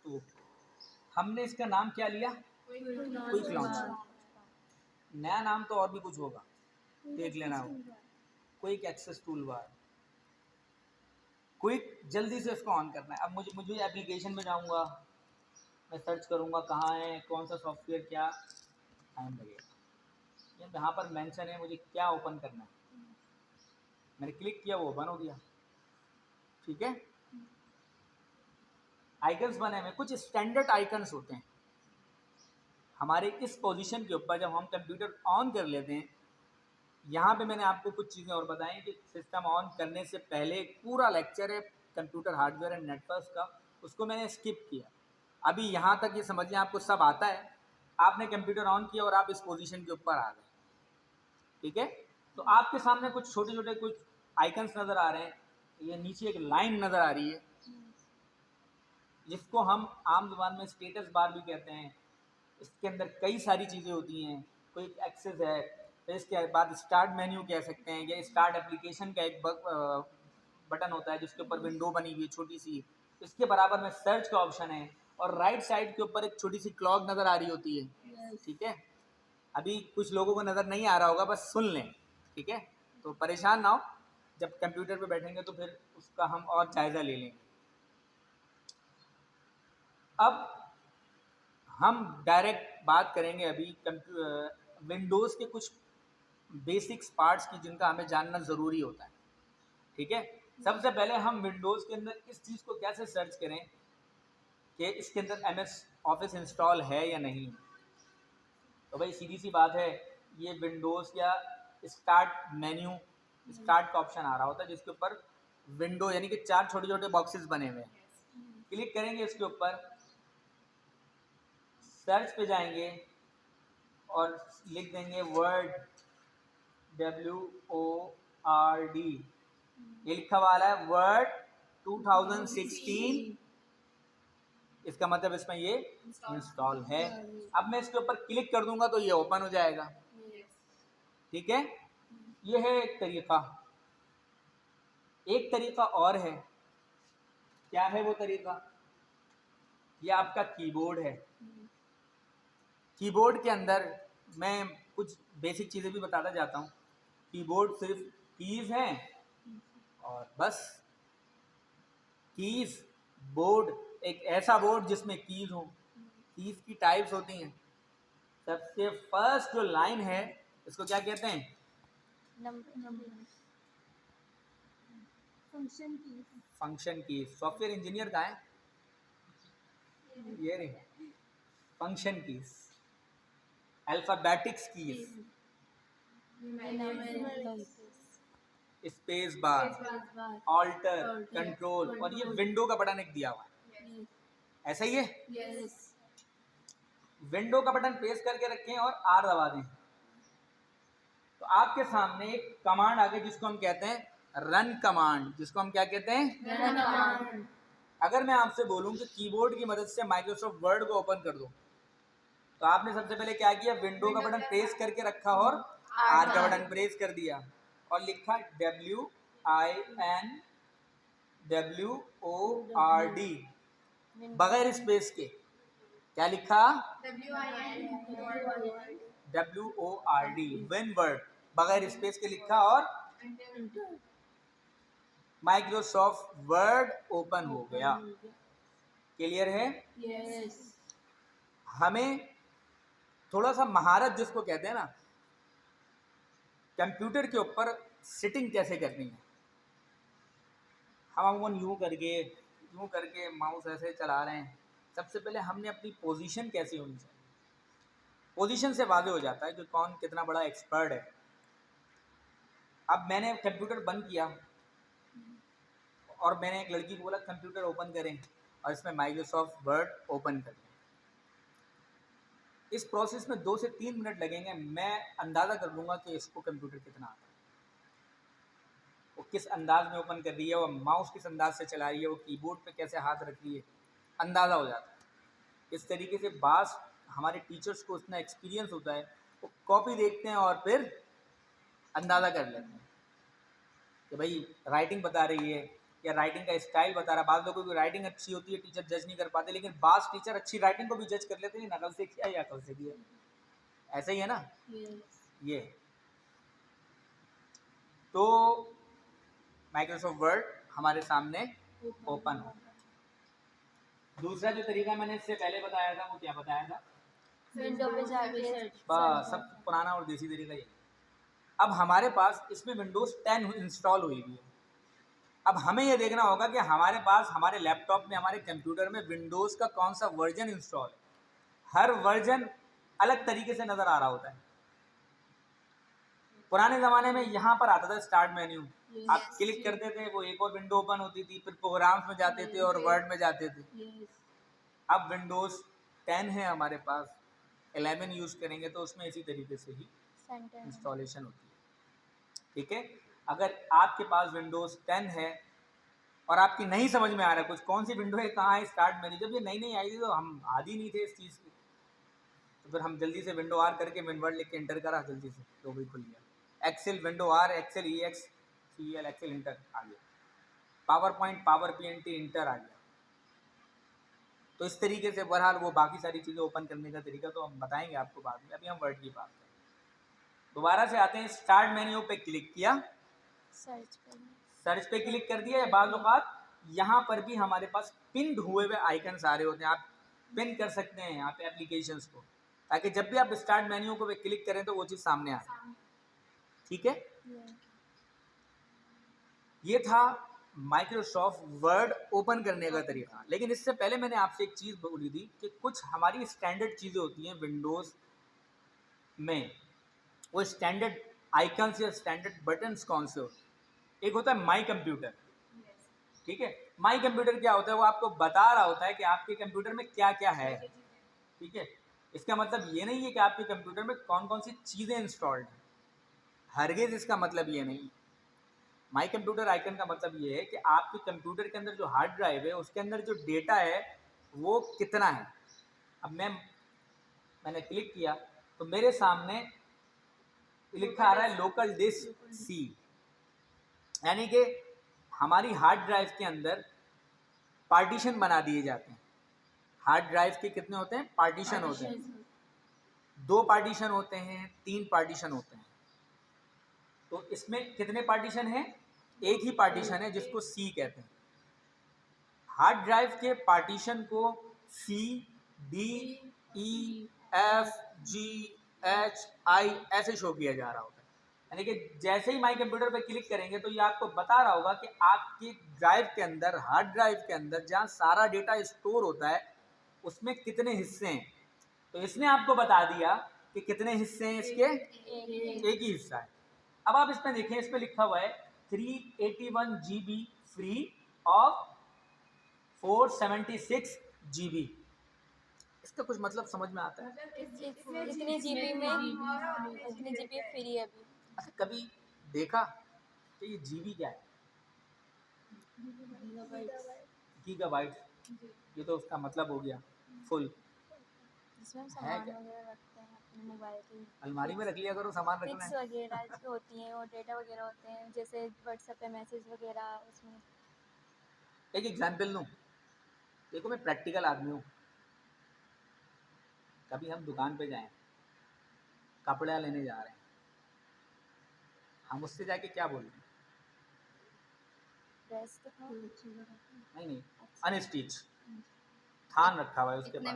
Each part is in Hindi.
टू। हमने इसका नाम क्या लिया? Quick launch. नया नाम तो और भी कुछ होगा, देख लेना। Quick access toolbar. Quick, जल्दी से इसको ऑन करना है। अब मुझे एप्लीकेशन में जाऊंगा, मैं सर्च करूंगा कहाँ है, कौन सा सॉफ्टवेयर, क्या टाइम लगेगा। यहाँ पर मेंशन है मुझे क्या ओपन करना है, मैंने क्लिक किया, वो ओपन हो गया। ठीक है, आइकन्स बने हुए, कुछ स्टैंडर्ड आइकन्स होते हैं हमारे इस पोजीशन के ऊपर। जब हम कंप्यूटर ऑन कर लेते हैं, यहाँ पे मैंने आपको कुछ चीज़ें और बताई कि सिस्टम ऑन करने से पहले एक पूरा लेक्चर है कंप्यूटर हार्डवेयर एंड नेटवर्क्स का, उसको मैंने स्किप किया। अभी यहाँ तक ये समझ लें आपको सब आता है, आपने कंप्यूटर ऑन किया और आप इस पोजीशन के ऊपर आ गए। ठीक है, तो आपके सामने कुछ छोटे छोटे कुछ आइकन्स नज़र आ रहे हैं। ये नीचे एक लाइन नज़र आ रही है जिसको हम आम जुबान में स्टेटस बार भी कहते हैं। इसके अंदर कई सारी चीज़ें होती हैं, कोई एक्सेस है, फिर इसके बाद स्टार्ट मेन्यू कह सकते हैं, या स्टार्ट एप्लीकेशन का एक बटन होता है जिसके ऊपर विंडो बनी हुई है छोटी सी। इसके बराबर में सर्च का ऑप्शन है, और राइट साइड के ऊपर एक छोटी सी क्लॉक नज़र आ रही होती है। ठीक है, अभी कुछ लोगों को नज़र नहीं आ रहा होगा, बस सुन लें। ठीक है, तो परेशान ना हो, जब कंप्यूटर पे बैठेंगे तो फिर उसका हम और जायज़ा ले लेंगे। अब हम डायरेक्ट बात करेंगे अभी विंडोज़ के कुछ बेसिक्स पार्ट्स की जिनका हमें जानना ज़रूरी होता है। ठीक है, सबसे पहले हम विंडोज़ के अंदर इस चीज़ को कैसे सर्च करें कि इसके अंदर MS ऑफिस इंस्टॉल है या नहीं। तो भाई सीधी सी बात है, ये विंडोज़ या स्टार्ट मेन्यू, स्टार्ट का ऑप्शन आ रहा होता है जिसके ऊपर विंडो यानी कि 4 छोटे छोटे बॉक्सेस बने हुए हैं। क्लिक करेंगे इसके ऊपर, सर्च पे जाएंगे और लिख देंगे वर्ड, WORD, ये लिखा हुआ है वर्ड 2016। इसका मतलब इसमें ये इंस्टॉल है। अब मैं इसके ऊपर क्लिक कर दूंगा तो ये ओपन हो जाएगा। ठीक है, ये है एक तरीका। एक तरीका और है, क्या है वो तरीका? ये आपका कीबोर्ड है। कीबोर्ड के अंदर मैं कुछ बेसिक चीज़ें भी बताता जाता हूँ। कीबोर्ड सिर्फ कीज़ हैं और बस। कीज़ बोर्ड, एक ऐसा बोर्ड जिसमें कीज़ हो। कीज़ की टाइप्स होती हैं। सबसे फर्स्ट जो लाइन है इसको क्या कहते हैं? फंक्शन की। सॉफ्टवेयर इंजीनियर का है ये नहीं, function keys, alphabetics keys, space bar, alter, control, और ये विंडो का बटन एक दिया हुआ है, ऐसा ही है। विंडो का बटन प्रेस करके रखें और आर दबा दें तो आपके सामने एक कमांड आ गई जिसको हम कहते हैं रन कमांड। जिसको हम क्या कहते हैं? Run command. अगर मैं आपसे बोलूं कि कीबोर्ड की मदद से माइक्रोसॉफ्ट वर्ड को ओपन कर दो, तो आपने सबसे पहले क्या किया? विंडो का बटन प्रेस करके रखा और आर का बटन प्रेस कर दिया और लिखा WINWORD बगैर स्पेस के। क्या लिखा? WORD, विन वर्ड, बगैर स्पेस के लिखा और माइक्रोसॉफ्ट वर्ड ओपन हो गया। क्लियर है? यस। हमें थोड़ा सा महारत जिसको कहते हैं ना, कंप्यूटर के ऊपर सिटिंग कैसे करनी है। हम अमूमन यूँ करके माउस ऐसे चला रहे हैं। सबसे पहले हमने अपनी पोजीशन कैसी होनी चाहिए। पोजीशन से वाज़ेह हो जाता है कि कौन कितना बड़ा एक्सपर्ट है। अब मैंने कंप्यूटर बंद किया और मैंने एक लड़की को बोला कंप्यूटर ओपन करें और इसमें माइक्रोसॉफ्ट वर्ड ओपन करें। इस प्रोसेस में 2 से 3 मिनट लगेंगे। मैं अंदाज़ा कर लूँगा कि इसको कंप्यूटर कितना आता है, वो किस अंदाज में ओपन कर रही है, वो माउस किस अंदाज से चला रही है, वो कीबोर्ड पे कैसे हाथ रख रही है, अंदाज़ा हो जाता है। इस तरीके से बास हमारे टीचर्स को उतना एक्सपीरियंस होता है, वो कॉपी देखते हैं और फिर अंदाज़ा कर लेते हैं कि भाई राइटिंग बता रही है, या राइटिंग का स्टाइल बता रहा है। बाद लोगों की राइटिंग अच्छी होती है, टीचर जज नहीं कर पाते, लेकिन बास टीचर अच्छी राइटिंग को भी जज कर लेते हैं, नकल से किया या अकल से किया। ऐसा ही है ना। ये तो माइक्रोसॉफ्ट वर्ड हमारे सामने ओपन हो। दूसरा जो तरीका मैंने इससे पहले बताया था, वो क्या बताया था? विंडो पे जाके बस सब पुराना और देसी तरीका ये। अब हमारे पास इसमें विंडोज 10 इंस्टॉल हुई हुई है। अब हमें ये देखना होगा कि हमारे पास हमारे लैपटॉप में, हमारे कंप्यूटर में विंडोज का कौन सा वर्जन इंस्टॉल है। हर वर्जन अलग तरीके से नजर आ रहा होता है। पुराने ज़माने में यहाँ पर आता था स्टार्ट मेन्यू, आप क्लिक करते थे, वो एक और विंडो ओपन होती थी, फिर प्रोग्राम्स में जाते थे और वर्ड में जाते थे। अब विंडोज़ 10 है हमारे पास, 11 यूज़ करेंगे तो उसमें इसी तरीके से ही इंस्टॉलेशन होती है। ठीक है, अगर आपके पास विंडोज़ 10 है और आपकी नहीं समझ में आ रहा कुछ कौन सी विंडो है, कहाँ है स्टार्ट मेन्यू, जब ये नई नई आई थी तो हम आदी नहीं थे इस चीज़ की, तो फिर हम जल्दी से विंडो आर करके विनवर्ड लिख के इंटर करा, जल्दी से तो भी खुल गया। Excel window R, Excel E X C L, Excel enter आ गया। PowerPoint, power P enter आ गया। तो इस तरीके से बहरहाल वो बाकी सारी चीज़ें ओपन करने का तरीका तो हम बताएंगे आपको बाद में, अभी हम वर्ड की बात करें। दोबारा से आते हैं, स्टार्ट मेन्यू पे क्लिक किया, सर्च पे क्लिक कर दिया। बाद औक़ात यहाँ पर भी हमारे पास पिन्ड हुए हुए आइकन्स आ रहे होते हैं, आप पिन कर सकते हैं यहाँ पे एप्लीकेशंस को, ताकि जब भी आप स्टार्ट मेन्यू को पे क्लिक करें तो वो चीज़ सामने आए। ठीक है, ये था माइक्रोसॉफ्ट वर्ड ओपन करने का तरीका। लेकिन इससे पहले मैंने आपसे एक चीज़ बोली थी कि कुछ हमारी स्टैंडर्ड चीज़ें होती हैं विंडोज़ में, वो स्टैंडर्ड आइकन्स या स्टैंडर्ड बटन्स कौन से होते हैं। एक होता है माई कंप्यूटर। ठीक है, माई कंप्यूटर क्या होता है, वो आपको बता रहा होता है कि आपके कंप्यूटर में क्या क्या है। ठीक है, इसका मतलब ये नहीं है कि आपके कंप्यूटर में कौन कौन सी चीज़ें इंस्टॉल्ड हैं, हरगिज़ इसका मतलब ये नहीं। माई कंप्यूटर आइकन का मतलब ये है कि आपके कंप्यूटर के अंदर जो हार्ड ड्राइव है उसके अंदर जो डेटा है वो कितना है। अब मैंने क्लिक किया तो मेरे सामने लिखा आ रहा है लोकल डिस्क सी, यानी कि हमारी हार्ड ड्राइव के अंदर पार्टीशन बना दिए जाते हैं। हार्ड ड्राइव के कितने होते हैं? पार्टीशन होते हैं। 2 पार्टीशन होते हैं, 3 पार्टीशन होते हैं। तो इसमें कितने पार्टीशन हैं? एक ही पार्टीशन है जिसको सी कहते हैं। हार्ड ड्राइव के पार्टीशन को सी, डी, ई, एफ, जी, एच, आई ऐसे शो किया जा रहा होता है। यानी कि जैसे ही माई कंप्यूटर पर क्लिक करेंगे तो ये आपको बता रहा होगा कि आपकी ड्राइव के अंदर, हार्ड ड्राइव के अंदर जहाँ सारा डेटा स्टोर होता है उसमें कितने हिस्से हैं। तो इसने आपको बता दिया कि कितने हिस्से हैं इसके, एक ही हिस्सा है। अब आप इसमें देखें, इस पे लिखा हुआ है 381 GB फ्री ऑफ 476 GB। इसका कुछ मतलब समझ में आता है? इतने जीबी में इतने जीबी फ्री है अभी। अच्छा, कभी देखा कि ये जीबी क्या है? गीगाबाइट। ये तो उसका मतलब हो गया फुल। जिसमें हम सामान वगैरह रखते हैं अपने मोबाइल की, अलमारी में रख लिया करो सामान रखना पिक्स है। वगैरह जो होती हैं और डेटा वगैरह होते हैं, जैसे व्हाट्सएप पे मैसेज वगैरह उसमें। एक एग्जाम्पल लूँ, देखो मैं प्रैक्टिकल आदमी हूँ। कभी हम दुकान पे जाएं, कपड़ा लेने जा रहे हैं, हम उससे जाके क्या बोलते हैं? ड्रेस दिखाओ। नहीं, अनस्टिच थान रखा हुआ है उसके पास,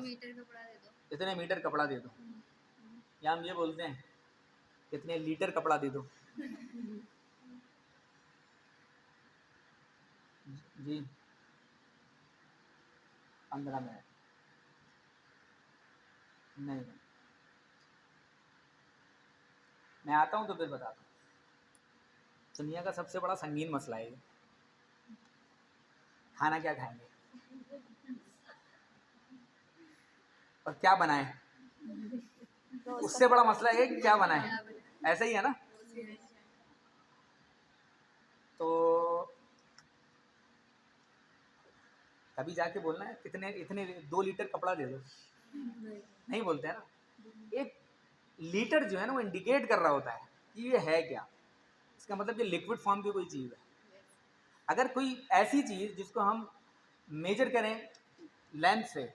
इतने मीटर कपड़ा दे दो। या हम ये बोलते हैं कितने लीटर कपड़ा दे दो। जी 15 मिनट। नहीं, मैं आता हूँ तो फिर बताता हूँ। दुनिया का सबसे बड़ा संगीन मसला है, खाना क्या खाएंगे और क्या बनाएं, उससे बड़ा मसला है कि क्या बनाएं। ऐसा ही है ना। तो कभी जाके बोलना है कितने, इतने 2 लीटर कपड़ा दे दो, नहीं बोलते हैं ना। एक लीटर जो है ना वो इंडिकेट कर रहा होता है कि ये है क्या। इसका मतलब ये लिक्विड फॉर्म की कोई चीज़ है। अगर कोई ऐसी चीज़ जिसको हम मेजर करें लेंथ से,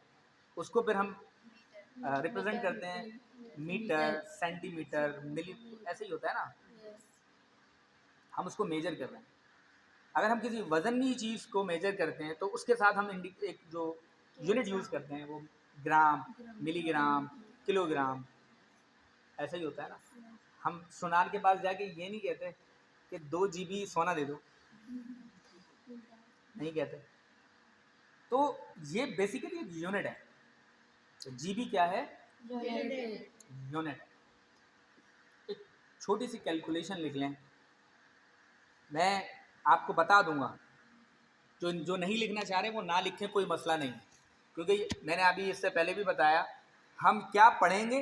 उसको फिर हम रिप्रेजेंट करते हैं मीटर, सेंटीमीटर, मिली, ऐसे ही होता है ना, हम उसको मेजर कर रहे हैं। अगर हम किसी वज़नी चीज़ को मेजर करते हैं तो उसके साथ हम एक जो यूनिट यूज़ करते हैं वो ग्राम, मिलीग्राम, किलोग्राम, ऐसा ही होता है ना। हम सोनार के पास जाके ये नहीं कहते कि 2 जीबी सोना दे दो, नहीं कहते। तो ये बेसिकली एक यूनिट है। तो जीबी क्या है? यूनिट। एक छोटी सी कैलकुलेशन लिख लें, मैं आपको बता दूंगा। जो नहीं लिखना चाह रहे वो ना लिखें, कोई मसला नहीं, क्योंकि मैंने अभी इससे पहले भी बताया, हम क्या पढ़ेंगे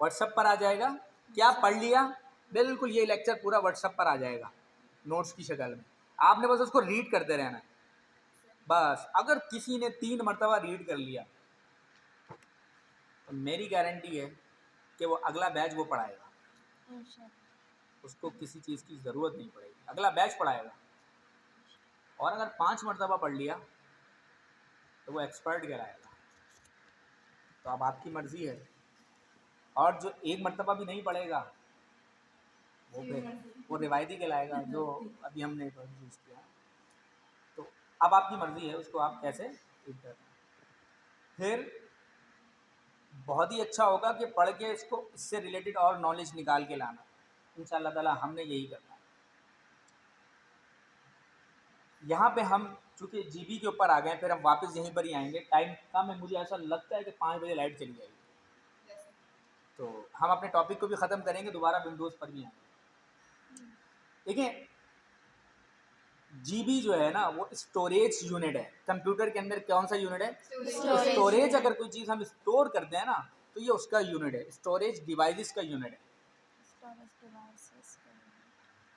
व्हाट्सएप पर आ जाएगा, क्या पढ़ लिया बिल्कुल ये लेक्चर पूरा व्हाट्सएप पर आ जाएगा नोट्स की शक्ल में, आपने बस उसको रीड करते रहना है। बस अगर किसी ने 3 मरतबा रीड कर लिया तो मेरी गारंटी है कि वो अगला बैच वो पढ़ाएगा, उसको किसी चीज़ की ज़रूरत नहीं पड़ेगी, अगला बैच पढ़ाएगा। और अगर 5 मरतबा पढ़ लिया तो वो एक्सपर्ट कहलाएगा। तो अब आपकी मर्ज़ी है। और जो 1 मरतबा भी नहीं पढ़ेगा वो रिवायती कहलाएगा, जो अभी हमने यूज़ किया। तो अब आपकी मर्ज़ी है उसको आप कैसे रीड करते हैं। फिर बहुत ही अच्छा होगा कि पढ़ के इसको इससे रिलेटेड और नॉलेज निकाल के लाना। इंशाअल्लाह ताला हमने यही करना है। यहाँ पे हम चूँकि जीबी के ऊपर आ गए, फिर हम वापस यहीं पर ही आएंगे। टाइम कम है, मुझे ऐसा लगता है कि 5 बजे लाइट चली जाएगी, तो हम अपने टॉपिक को भी ख़त्म करेंगे, दोबारा विंडोज़ पर भी आएंगे। देखिए, जीबी जो है ना वो स्टोरेज यूनिट है। कंप्यूटर के अंदर कौन सा यूनिट है? स्टोरेज। अगर कोई चीज़ हम स्टोर करते हैं ना तो ये उसका यूनिट है, स्टोरेज डिवाइसेस का यूनिट है।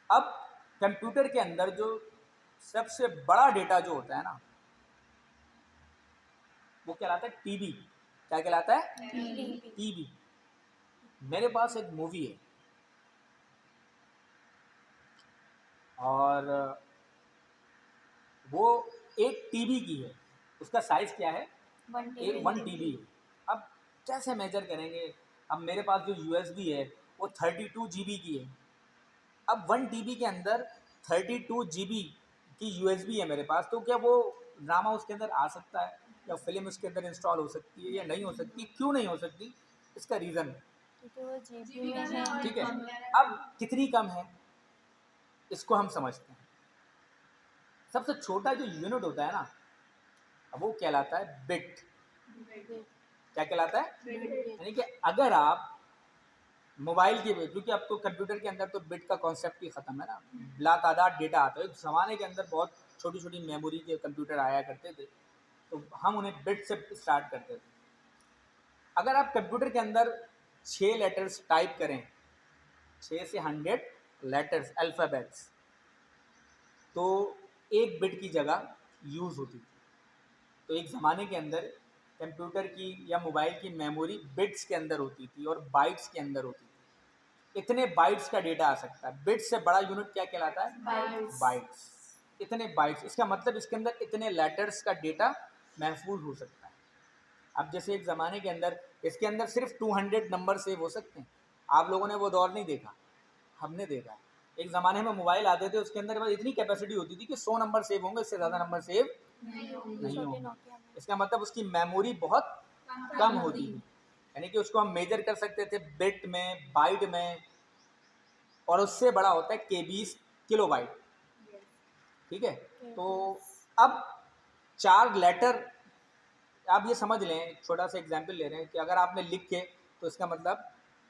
अब कंप्यूटर के अंदर जो सबसे बड़ा डेटा जो होता है ना वो कहलाता है टीबी। क्या कहलाता है? टीबी। मेरे पास एक मूवी है और वो 1 टीबी की है, उसका साइज़ क्या है? 1 टीबी। अब कैसे मेजर करेंगे? अब मेरे पास जो यूएसबी है वो 32 जीबी की है। अब 1 टीबी के अंदर 32 जीबी की यूएसबी है मेरे पास, तो क्या वो ड्रामा उसके अंदर आ सकता है या फिल्म उसके अंदर इंस्टॉल हो सकती है या नहीं हो सकती? क्यों नहीं हो सकती? इसका रीज़न, ठीक है। अब कितनी कम है इसको हम समझते हैं। सबसे छोटा जो यूनिट होता है ना वो कहलाता है बिट। क्या कहलाता है? यानी कि अगर आप मोबाइल की, क्योंकि अब तो कंप्यूटर के अंदर तो बिट का कॉन्सेप्ट ही ख़त्म है ना, लातादाद डेटा आता है। एक ज़माने के अंदर बहुत छोटी छोटी मेमोरी के कंप्यूटर आया करते थे, तो हम उन्हें बिट से स्टार्ट करते थे। अगर आप कंप्यूटर के अंदर 6 लेटर्स टाइप करें, 6 से 100 लेटर्स अल्फ़ाबेट्स, तो 1 बिट की जगह यूज़ होती थी। तो एक ज़माने के अंदर कंप्यूटर की या मोबाइल की मेमोरी बिट्स के अंदर होती थी और बाइट्स के अंदर होती थी। इतने बाइट्स का डेटा आ सकता है। बिट्स से बड़ा यूनिट क्या कहलाता है? बाइट्स। इतने बाइट्स, इसका मतलब इसके अंदर इतने लेटर्स का डेटा महफूज हो सकता है। अब जैसे एक ज़माने के अंदर इसके अंदर सिर्फ 200 नंबर सेव हो सकते हैं। आप लोगों ने वो दौर नहीं देखा, हमने देखा। एक ज़माने में मोबाइल आते थे, उसके अंदर बस इतनी कैपेसिटी होती थी कि 100 नंबर सेव होंगे, इससे ज़्यादा नंबर सेव नहीं होंगे। इसका मतलब उसकी मेमोरी बहुत कम होती थी, यानी कि उसको हम मेजर कर सकते थे बिट में, बाइट में, और उससे बड़ा होता है केबीस, किलोबाइट। ठीक है। तो अब 4 लेटर, आप ये समझ लें, एक छोटा सा एग्जांपल ले रहे हैं कि अगर आपने लिख के, तो इसका मतलब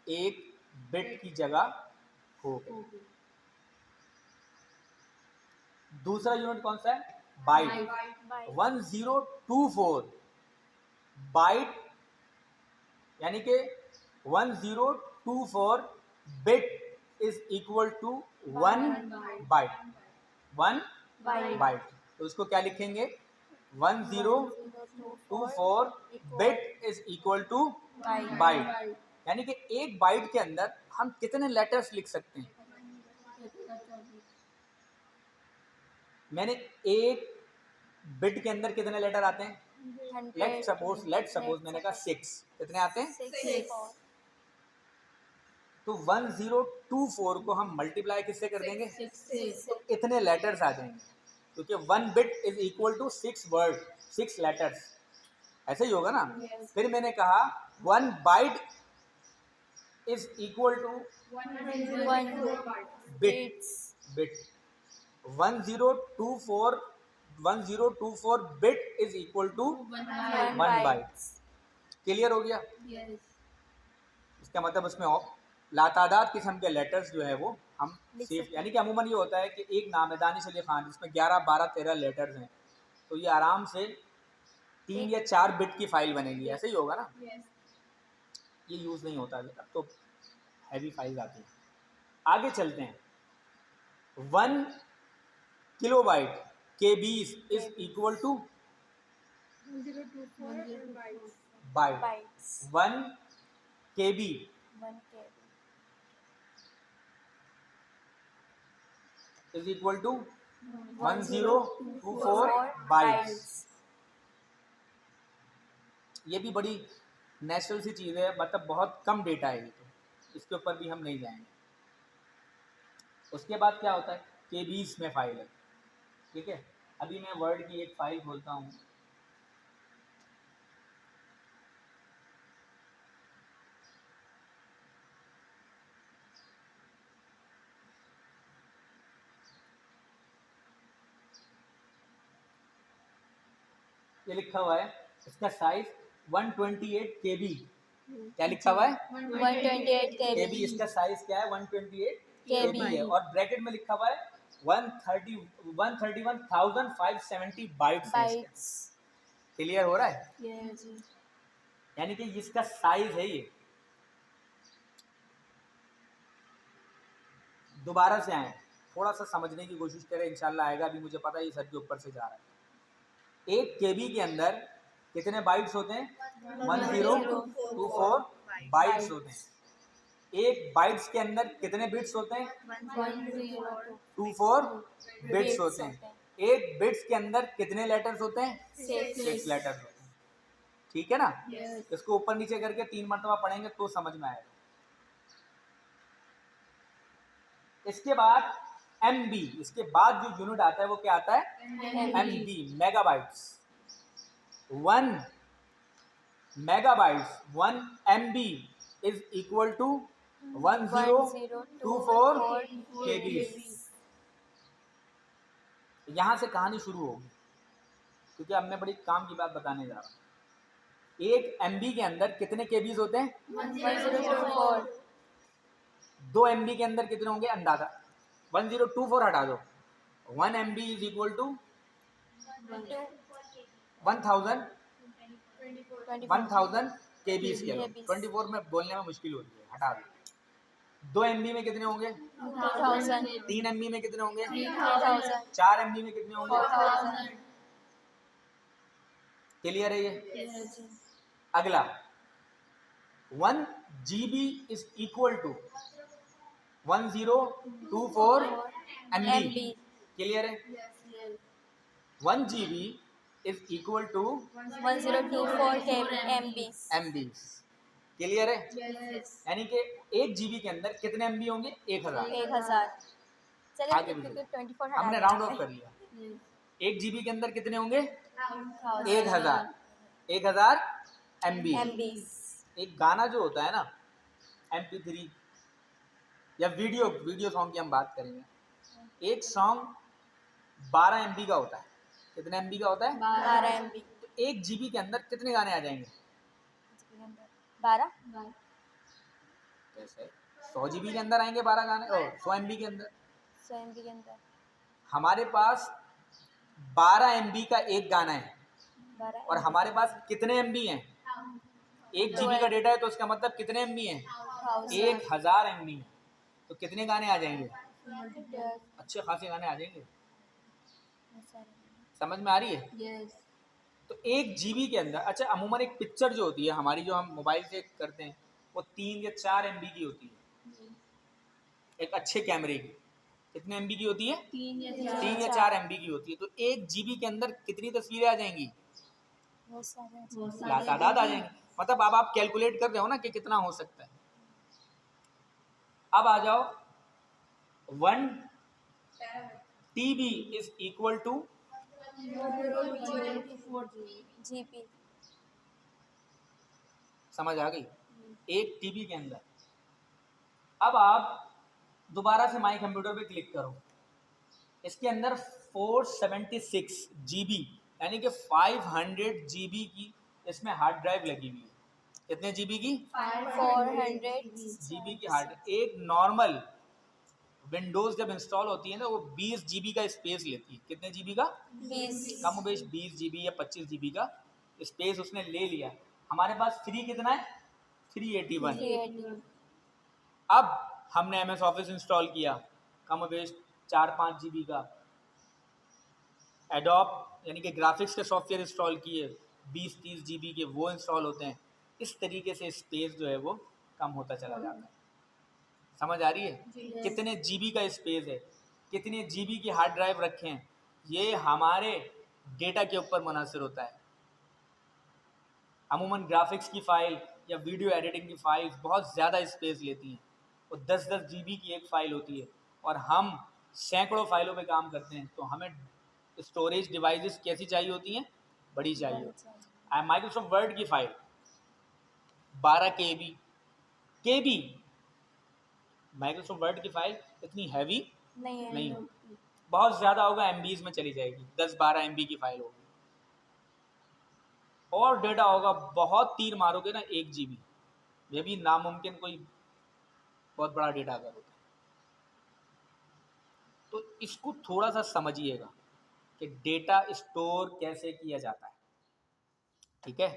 1 बिट की जगह हो गई। दूसरा यूनिट कौन सा है? बाइट। 1024 बाइट, यानी कि 1024 bit is equal to 1 byte. 1 byte. तो इसको क्या लिखेंगे? 1024 bit is equal to byte. यानी कि 1 बाइट के अंदर हम कितने लेटर्स लिख सकते हैं? मैंने एक बिट के अंदर कितने लेटर आते हैं? लेट सपोज मैंने कहा 6, कितने आते हैं? 6 तो 1024 को हम मल्टीप्लाई किससे कर देंगे? तो इतने लेटर्स आ जाएंगे, क्योंकि 1 bit is equal to 6 word, 6 letters, ऐसे ही होगा ना। फिर मैंने कहा 1 byte is equal to 1 bit 1024 bit is equal to 1 byte. Bytes. Clear हो गया? इसका मतलब उसमें लातादाद किस्म के लेटर्स जो है वो हम लिख सेफ, सकते यानी कि अमूमन ये होता है कि एक नाम है दानिश अली खान जिसमें 11, 12, 13 लेटर्स हैं, तो ये आराम से 3 या 4 बिट की फाइल बनेगी, ऐसे ही होगा ना। ये यूज़ नहीं होता, अब तो हैवी फाइल्स आती हैं। आगे चलते हैं। 1 kilobyte KBs is equal to byte. Bytes. 1 KB 1 KB is equal to 1024 bytes. ये भी बड़ी नेचुरल सी चीज़ है, मतलब बहुत कम डेटा है ये, तो इसके ऊपर भी हम नहीं जाएंगे। उसके बाद क्या होता है? केबीज में फाइल है, ठीक है। अभी मैं वर्ड की एक फाइल खोलता हूँ। ये लिखा हुआ है, इसका साइज 128 KB। क्या लिखा हुआ है? 128 KB। KB इसका साइज क्या है? 128 KB KB है, और ब्रैकेट में लिखा हुआ है 131,570 बाइट्स। बाइट्स। क्लियर हो रहा है? यस यानी कि इसका साइज है ये। दोबारा से आए, थोड़ा सा समझने की कोशिश करें, इंशाल्लाह आएगा। अभी मुझे पता है ये सर के ऊपर से जा रहा है। एक केबी के अंदर कितने बाइट्स होते हैं? 1024 बाइट्स होते हैं। एक बाइट्स के अंदर कितने बिट्स होते हैं? 24 बिट्स होते हैं। एक बिट्स के अंदर कितने लेटर्स होते हैं? 6 लेटर्स होते हैं, ठीक है ना। इसको ऊपर नीचे करके 3 मरतबा पढ़ेंगे तो समझ में आएगा। इसके बाद MB, इसके बाद जो यूनिट आता है वो क्या आता है? MB, megabytes. 1 megabytes 1 MB is equal to 1024 KBs। यहाँ से कहानी शुरू होगी, क्योंकि अब मैं बड़ी काम की बात बताने जा रहा हूँ। एक MB के अंदर कितने KBs होते हैं? 1024 2 MB के अंदर कितने होंगे? अंदाजा 1024 हटा दो। 1 MB is equal to 1000 KBs के लो। 24 में बोलने में मुश्किल होती है, हटा दो। 2 MB में कितने होंगे? 2000 3 MB में कितने होंगे? 3000 4 MB में कितने होंगे? 4000 क्लियर है ये? अगला 1 GB is equal to 1024 MB। Clear है? 1 GB is equal to 1024 MB। Clear है? यानी कि 1 GB के अंदर कितने MB होंगे? 1000। 1000। चलिए आगे भी क्योंकि 24 हमने राउंड ऑफ कर लिया। 1 GB के अंदर कितने होंगे? 1000 MB। एक गाना जो होता है ना, MP3 या वीडियो सॉन्ग की हम बात करेंगे, एक सॉन्ग 12 MB का होता है। कितने MB का होता है? 12 MB। तो 1 GB के अंदर कितने गाने आ जाएंगे? 12 जैसे 100 GB के अंदर आएंगे 12 गाने, और 100 MB के अंदर। 100 MB के अंदर हमारे पास 12 MB का एक गाना है, 12 और हमारे पास कितने MB हैं? 1 GB का डेटा है, तो इसका मतलब कितने MB हैं? 1000 MB हैं। तो कितने गाने आ जाएंगे? अच्छे खासे गाने आ जाएंगे। समझ में आ रही है? तो 1 GB के अंदर, अच्छा अमूमन एक पिक्चर जो होती है हमारी, जो हम मोबाइल से करते हैं, वो 3 या 4 MB की होती है, एक अच्छे कैमरे की। कितने MB की होती है? 3 या 3 या 4 MB की होती है। तो 1 GB के अंदर कितनी तस्वीरें आ जाएंगी? बहुत सारे लातादाद आ जाएंगी। मतलब अब आप कैलकुलेट कर रहे हो ना कि कितना हो सकता है। अब आ जाओ 1 TB is equal to GB. समझ आ गई? 1 TB के अंदर। अब आप दोबारा से माई कंप्यूटर पे क्लिक करो, इसके अंदर 476 GB यानी कि 500 GB की इसमें हार्ड ड्राइव लगी हुई है। कितने GB की? 400 GB की हार्ड। एक नॉर्मल विंडोज जब इंस्टॉल होती है ना वो 20 GB का स्पेस लेती है। कितने GB का? 20 कम बेश 20 GB या 25 GB का स्पेस उसने ले लिया। हमारे पास फ्री कितना है? 381। 380 अब हमने MS ऑफिस इंस्टॉल किया, कम बेश 4-5 GB का। एडोब यानी कि ग्राफिक्स के सॉफ्टवेयर इंस्टॉल किए, 20-30 GB के वो इंस्टॉल होते हैं। इस तरीके से स्पेस जो है वो कम होता चला जाता है। समझ आ रही है? कितने GB का स्पेस है, कितने GB की हार्ड ड्राइव रखें, ये हमारे डेटा के ऊपर मुनहसर होता है। अमूमन ग्राफिक्स की फ़ाइल या वीडियो एडिटिंग की फ़ाइल्स बहुत ज़्यादा स्पेस लेती हैं। वो 10-10 GB की एक फ़ाइल होती है और हम सैकड़ों फाइलों पे काम करते हैं। तो हमें स्टोरेज डिवाइसेस कैसी चाहिए होती हैं? बड़ी चाहिए होती है। माइक्रोसॉफ्ट वर्ड की फ़ाइल 12 KB माइक्रोसॉफ्ट वर्ड की फ़ाइल इतनी हैवी नहीं होगी, बहुत ज़्यादा होगा MBs में चली जाएगी, 10-12 MB की फ़ाइल होगी। और डेटा होगा बहुत, तीर मारोगे ना 1 GB, ये भी नामुमकिन कोई बहुत बड़ा डेटा अगर होता है। तो इसको थोड़ा सा समझिएगा कि डेटा स्टोर कैसे किया जाता है। ठीक है?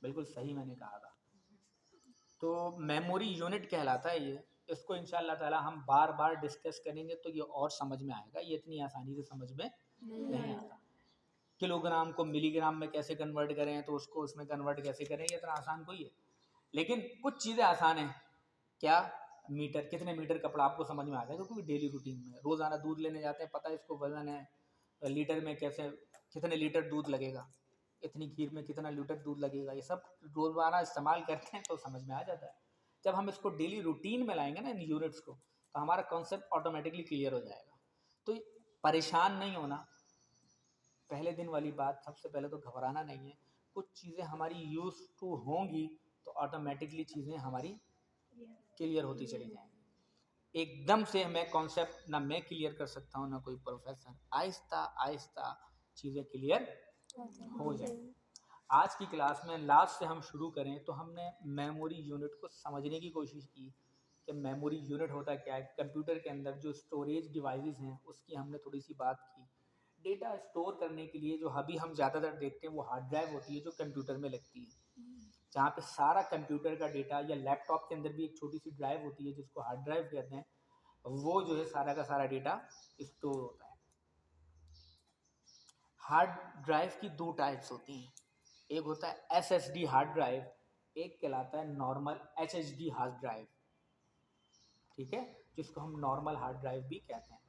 बिल्कुल सही मैंने कहा था। तो मेमोरी यूनिट कहलाता है ये। इसको इंशाल्लाह ताला हम बार बार डिस्कस करेंगे तो ये और समझ में आएगा, ये इतनी आसानी से समझ में नहीं आता। किलोग्राम को मिलीग्राम में कैसे कन्वर्ट करें, तो उसको उसमें कन्वर्ट कैसे करें, ये इतना आसान कोई है। लेकिन कुछ चीज़ें आसान हैं। क्या? मीटर, कितने मीटर कपड़ा आपको समझ में आ जाएगा क्योंकि डेली रूटीन में रोज़ाना दूध लेने जाते हैं, पता है इसको वजन है, लीटर में कैसे कितने लीटर दूध लगेगा, इतनी खीर में कितना लीटर दूध लगेगा, ये सब रोज़ाना इस्तेमाल करते हैं तो समझ में आ जाता है। जब हम इसको डेली रूटीन में लाएंगे ना इन यूनिट्स को, तो हमारा कॉन्सेप्ट ऑटोमेटिकली क्लियर हो जाएगा। तो परेशान नहीं होना, पहले दिन वाली बात, सबसे पहले तो घबराना नहीं है। कुछ चीज़ें हमारी यूज टू होंगी तो ऑटोमेटिकली चीज़ें हमारी क्लियर होती चली जाएंगी। एकदम से मैं कॉन्सेप्ट ना मैं क्लियर कर सकता हूँ ना कोई प्रोफेसर, आहिस्ता आहिस्ता चीज़ें क्लियर हो जाएंगी। आज की क्लास में लास्ट से हम शुरू करें तो हमने मेमोरी यूनिट को समझने की कोशिश की कि मेमोरी यूनिट होता क्या है। कंप्यूटर के अंदर जो स्टोरेज डिवाइसेस हैं उसकी हमने थोड़ी सी बात की। डेटा स्टोर करने के लिए जो अभी हम ज़्यादातर देखते हैं वो हार्ड ड्राइव होती है जो कंप्यूटर में लगती है, जहाँ पे सारा कंप्यूटर का डेटा, या लैपटॉप के अंदर भी एक छोटी सी ड्राइव होती है जिसको हार्ड ड्राइव कहते हैं, वो जो है सारा का सारा डेटा स्टोर होता है। हार्ड ड्राइव की 2 टाइप्स होती हैं, एक होता है SSD हार्ड ड्राइव, एक कहलाता है नॉर्मल HHD हार्ड ड्राइव। ठीक है, जिसको हम नॉर्मल हार्ड ड्राइव भी कहते हैं।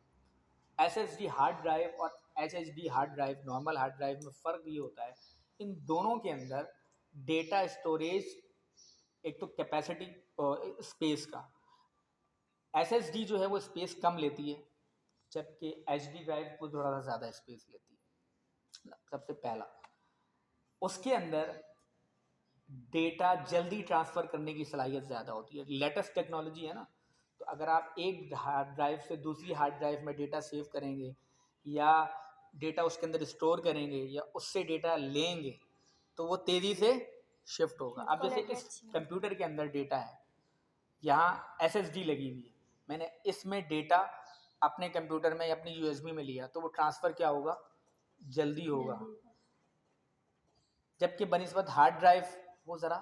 SSD हार्ड ड्राइव और HHD hard drive, normal hard drive में फ़र्क ये होता है, इन दोनों के अंदर डेटा स्टोरेज, एक तो कैपेसिटी स्पेस का, SSD जो है वो स्पेस कम लेती है जबकि HD ड्राइव वो थोड़ा सा ज़्यादा स्पेस लेती है। सबसे पहला, उसके अंदर डेटा जल्दी ट्रांसफ़र करने की सलाहियत ज़्यादा होती है, लेटेस्ट टेक्नोलॉजी है ना। तो अगर आप एक हार्ड ड्राइव से दूसरी हार्ड ड्राइव में डेटा सेव करेंगे या डेटा उसके अंदर स्टोर करेंगे या उससे डेटा लेंगे तो वो तेज़ी से शिफ्ट होगा। अब जैसे इस कंप्यूटर के अंदर डेटा है, यहाँ SSD लगी हुई है, मैंने इसमें डेटा अपने कंप्यूटर में या अपनी USB में लिया तो वो ट्रांसफ़र क्या होगा? जल्दी होगा। जबकि बनिस्बत हार्ड ड्राइव वो ज़रा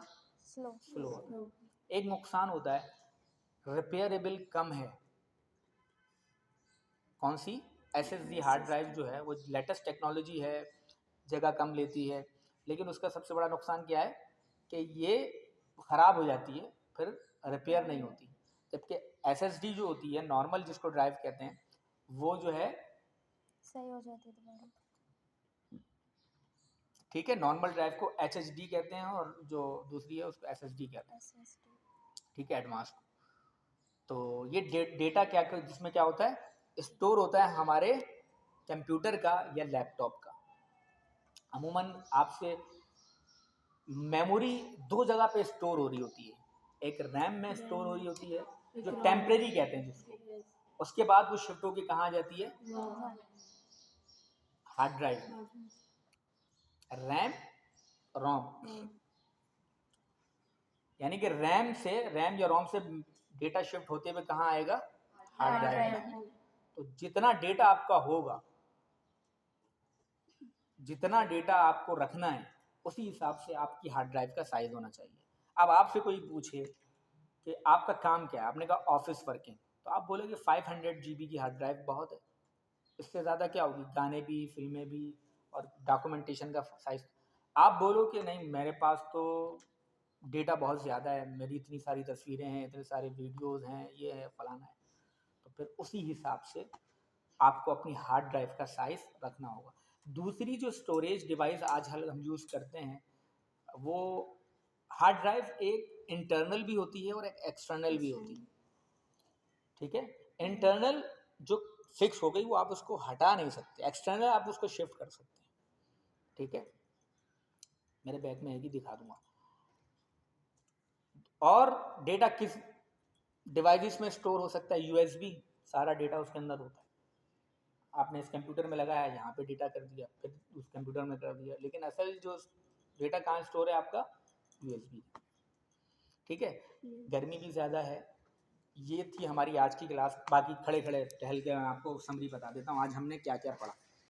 स्लो होता है। एक नुकसान होता है, रिपेयरेबल कम है। कौन सी? SSD हार्ड ड्राइव जो है वो लेटेस्ट टेक्नोलॉजी है, जगह कम लेती है, लेकिन उसका सबसे बड़ा नुकसान क्या है कि ये ख़राब हो जाती है, फिर रिपेयर नहीं होती। जबकि SSD जो होती है नॉर्मल, जिसको ड्राइव कहते हैं, वो जो है, सही हो जाती है दोबारा। ठीक है, नॉर्मल ड्राइव को HHD कहते हैं और जो दूसरी है उसको SSD कहते हैं, SSD। ठीक है, एडवांस। तो ये डेटा क्या जिसमें क्या होता है, स्टोर होता है हमारे कंप्यूटर का या लैपटॉप का। अमूमन आपसे मेमोरी दो जगह पे स्टोर हो रही होती है, एक रैम में स्टोर हो रही होती है जो टेम्परेरी कहते हैं जिसको, उसके बाद वो शिफ्ट होके कहाँ आ जाती है, हार्ड ड्राइव में। रैम, रोम, यानी कि रैम या रोम से डेटा शिफ्ट होते हुए कहाँ आएगा, हार्ड ड्राइव में। तो जितना डेटा आपका होगा, जितना डेटा आपको रखना है, उसी हिसाब से आपकी हार्ड ड्राइव का साइज होना चाहिए। अब आपसे कोई पूछे कि आपका काम क्या है, आपने कहा ऑफिस वर्किंग, तो आप बोलेंगे 500 GB की हार्ड ड्राइव बहुत है, इससे ज़्यादा क्या होगी, गाने भी, फिल्में भी और डॉक्यूमेंटेशन का साइज। आप बोलो कि नहीं मेरे पास तो डेटा बहुत ज़्यादा है, मेरी इतनी सारी तस्वीरें हैं, इतने सारे वीडियोस हैं, ये है फलाना है, तो फिर उसी हिसाब से आपको अपनी हार्ड ड्राइव का साइज रखना होगा। दूसरी जो स्टोरेज डिवाइस आज हम यूज़ करते हैं, वो हार्ड ड्राइव एक इंटरनल भी होती है और एक एक्सटर्नल भी होती है, ठीक है। इंटरनल जो फिक्स हो गई वो आप उसको हटा नहीं सकते, एक्सटर्नल आप उसको शिफ्ट कर सकते हैं, ठीक है। मेरे बैग में है कि दिखा दूंगा। और डेटा किस डिवाइस में स्टोर हो सकता है, USB, सारा डेटा उसके अंदर होता है। आपने इस कंप्यूटर में लगाया, यहाँ पे डेटा कर दिया, फिर उस कंप्यूटर में कर दिया, लेकिन असल जो डेटा कहाँ स्टोर है आपका, USB, ठीक है। गर्मी भी ज़्यादा है। ये थी हमारी आज की क्लास। बाकी खड़े खड़े टहल के मैं आपको समरी बता देता हूँ आज हमने क्या क्या पढ़ा।